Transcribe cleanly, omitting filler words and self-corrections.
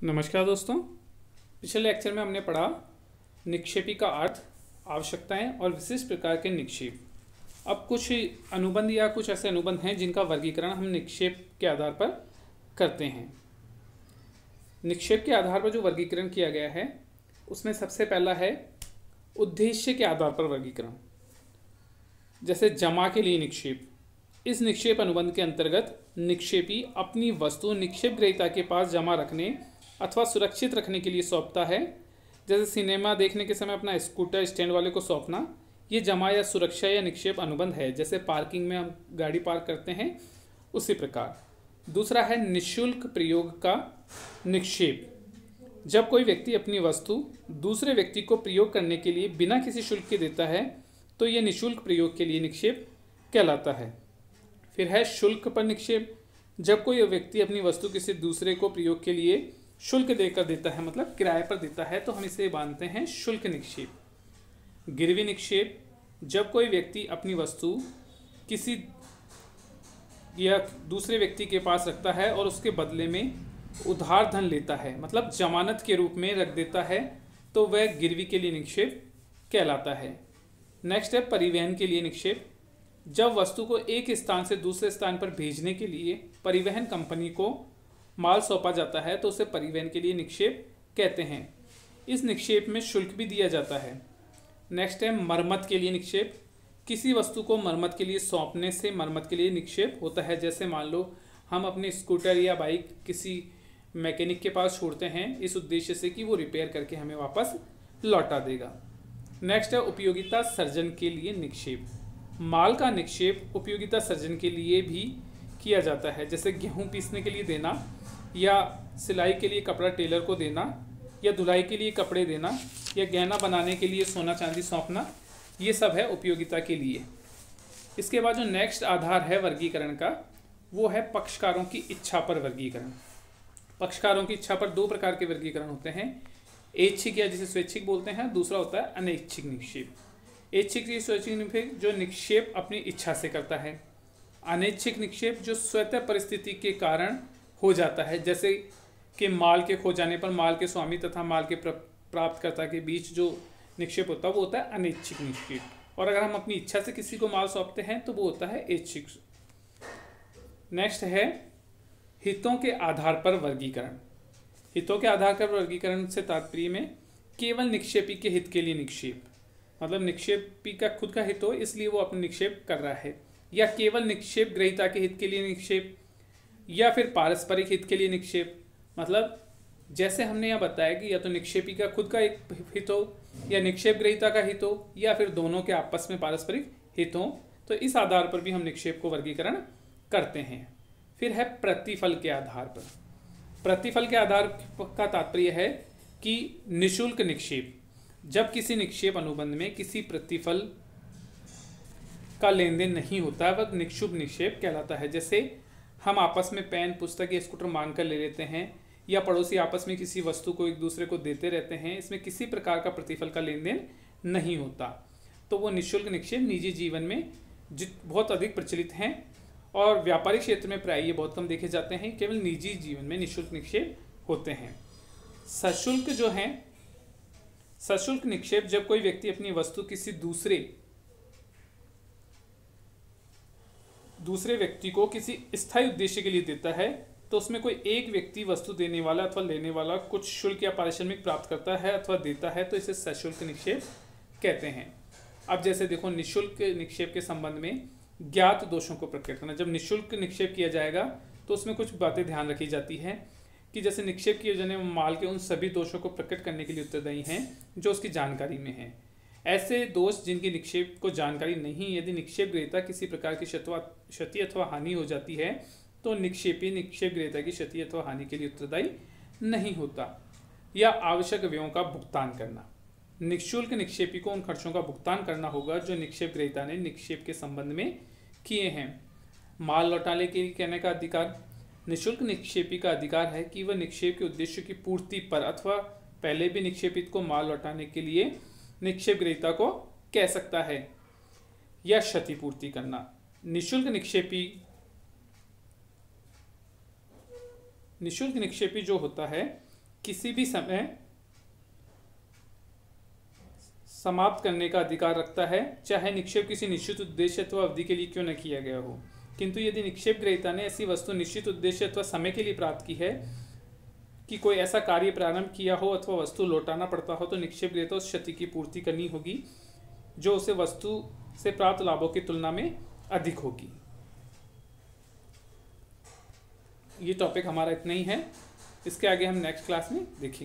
नमस्कार दोस्तों। पिछले लेक्चर में हमने पढ़ा निक्षेपी का अर्थ, आवश्यकताएं और विशिष्ट प्रकार के निक्षेप। अब कुछ अनुबंध या कुछ ऐसे अनुबंध हैं जिनका वर्गीकरण हम निक्षेप के आधार पर करते हैं। निक्षेप के आधार पर जो वर्गीकरण किया गया है उसमें सबसे पहला है उद्देश्य के आधार पर वर्गीकरण। जैसे जमा के लिए निक्षेप। इस निक्षेप अनुबंध के अंतर्गत निक्षेपी अपनी वस्तु निक्षेप ग्रहीता के पास जमा रखने अथवा सुरक्षित रखने के लिए सौंपता है। जैसे सिनेमा देखने के समय अपना स्कूटर स्टैंड वाले को सौंपना, ये जमा या सुरक्षा या निक्षेप अनुबंध है। जैसे पार्किंग में हम गाड़ी पार्क करते हैं, उसी प्रकार। दूसरा है निःशुल्क प्रयोग का निक्षेप। जब कोई व्यक्ति अपनी वस्तु दूसरे व्यक्ति को प्रयोग करने के लिए बिना किसी शुल्क के देता है तो यह निःशुल्क प्रयोग के लिए निक्षेप कहलाता है। फिर है शुल्क पर निक्षेप। जब कोई व्यक्ति अपनी वस्तु किसी दूसरे को प्रयोग के लिए शुल्क देकर देता है, मतलब किराए पर देता है, तो हम इसे मानते हैं शुल्क निक्षेप। गिरवी निक्षेप। जब कोई व्यक्ति अपनी वस्तु किसी या दूसरे व्यक्ति के पास रखता है और उसके बदले में उधार धन लेता है, मतलब जमानत के रूप में रख देता है, तो वह गिरवी के लिए निक्षेप कहलाता है। नेक्स्ट है परिवहन के लिए निक्षेप। जब वस्तु को एक स्थान से दूसरे स्थान पर भेजने के लिए परिवहन कंपनी को माल सौंपा जाता है तो उसे परिवहन के लिए निक्षेप कहते हैं। इस निक्षेप में शुल्क भी दिया जाता है। नेक्स्ट है मरम्मत के लिए निक्षेप। किसी वस्तु को मरम्मत के लिए सौंपने से मरम्मत के लिए निक्षेप होता है। जैसे मान लो हम अपने स्कूटर या बाइक किसी मैकेनिक के पास छोड़ते हैं इस उद्देश्य से कि वो रिपेयर करके हमें वापस लौटा देगा। नेक्स्ट है उपयोगिता सर्जन के लिए निक्षेप। माल का निक्षेप उपयोगिता सर्जन के लिए भी किया जाता है। जैसे गेहूं पीसने के लिए देना, या सिलाई के लिए कपड़ा टेलर को देना, या धुलाई के लिए कपड़े देना, या गहना बनाने के लिए सोना चांदी सौंपना, ये सब है उपयोगिता के लिए। इसके बाद जो नेक्स्ट आधार है वर्गीकरण का, वो है पक्षकारों की इच्छा पर वर्गीकरण। पक्षकारों की इच्छा पर दो प्रकार के वर्गीकरण होते हैं, ऐच्छिक या जिसे स्वैच्छिक बोलते हैं, दूसरा होता है अनैच्छिक निक्षेप। ऐच्छिक या स्वैच्छिक निक्षेप जो निक्षेप अपनी इच्छा से करता है। अनैच्छिक निक्षेप जो स्वतः परिस्थिति के कारण हो जाता है। जैसे कि माल के खो जाने पर माल के स्वामी तथा माल के प्राप्तकर्ता के बीच जो निक्षेप होता है वो होता है अनैच्छिक निक्षेप। और अगर हम अपनी इच्छा से किसी को माल सौंपते हैं तो वो होता है ऐच्छिक। नेक्स्ट है हितों के आधार पर वर्गीकरण। हितों के आधार पर वर्गीकरण से तात्पर्य में केवल निक्षेपी के हित के लिए निक्षेप, मतलब निक्षेपी का खुद का हित हो इसलिए वो अपने निक्षेप कर रहा है, या केवल निक्षेप ग्रहीता के हित के लिए निक्षेप, या फिर पारस्परिक हित के लिए निक्षेप। मतलब जैसे हमने यहाँ बताया कि या तो निक्षेपी का खुद का एक हित हो, या निक्षेप ग्रहीता का हित हो, या फिर दोनों के आपस में पारस्परिक हित हो, तो इस आधार पर भी हम निक्षेप को वर्गीकरण करते हैं। फिर है प्रतिफल के आधार पर। प्रतिफल के आधार का तात्पर्य है कि निःशुल्क निक्षेप। जब किसी निक्षेप अनुबंध में किसी प्रतिफल का लेन देन नहीं होता है वह निःशुल्क निक्षेप कहलाता है। जैसे हम आपस में पेन पुस्तक या स्कूटर मांग कर ले लेते हैं, या पड़ोसी आपस में किसी वस्तु को एक दूसरे को देते रहते हैं, इसमें किसी प्रकार का प्रतिफल का लेन देन नहीं होता, तो वो निःशुल्क निक्षेप निजी जीवन में बहुत अधिक प्रचलित हैं और व्यापारिक क्षेत्र में प्राय ये बहुत कम देखे जाते हैं। केवल निजी जीवन में निःशुल्क निक्षेप होते हैं। सशुल्क जो है, सशुल्क निक्षेप जब कोई व्यक्ति अपनी वस्तु किसी दूसरे व्यक्ति को किसी स्थायी उद्देश्य के लिए देता है तो उसमें कोई एक व्यक्ति वस्तु देने वाला अथवा लेने वाला कुछ शुल्क या पारिश्रमिक प्राप्त करता है अथवा देता है तो इसे सशुल्क निक्षेप कहते हैं। अब जैसे देखो निःशुल्क निक्षेप के संबंध में ज्ञात दोषों को प्रकट करना। जब निःशुल्क निक्षेप किया जाएगा तो उसमें कुछ बातें ध्यान रखी जाती हैं कि जैसे निक्षेप किए जाने वाले माल के उन सभी दोषों को प्रकट करने के लिए उत्तरदायी हैं जो उसकी जानकारी में हैं। ऐसे दोष जिनकी निक्षेप को जानकारी नहीं, यदि निक्षेप ग्रहीता किसी प्रकार की क्षति अथवा हानि हो जाती है तो निक्षेपी निक्षेप ग्रहीता की क्षति अथवा हानि के लिए उत्तरदायी नहीं होता। या आवश्यक व्ययों का भुगतान करना। निःशुल्क निक्षेपी को उन खर्चों का भुगतान करना होगा जो निक्षेप ग्रहीता ने निक्षेप के संबंध में किए हैं। माल लौटाने के लिए कहने का अधिकार। निःशुल्क निक्षेपी का अधिकार है कि वह निक्षेप के उद्देश्य की पूर्ति पर अथवा पहले भी निक्षेपित को माल लौटाने के लिए निक्षेप ग्रहीता को कह सकता है। या क्षतिपूर्ति करना। निःशुल्क निक्षेपी जो होता है किसी भी समय समाप्त करने का अधिकार रखता है, चाहे निक्षेप किसी निश्चित उद्देश्य अथवा अवधि के लिए क्यों न किया गया हो। किंतु यदि निक्षेप ग्रहीता ने ऐसी वस्तु निश्चित उद्देश्य अथवा समय के लिए प्राप्त की है कि कोई ऐसा कार्य प्रारंभ किया हो अथवा वस्तु लौटाना पड़ता हो, तो निक्षेप ग्रहीता उस क्षति की पूर्ति करनी होगी जो उसे वस्तु से प्राप्त लाभों की तुलना में अधिक होगी। ये टॉपिक हमारा इतना ही है, इसके आगे हम नेक्स्ट क्लास में देखेंगे।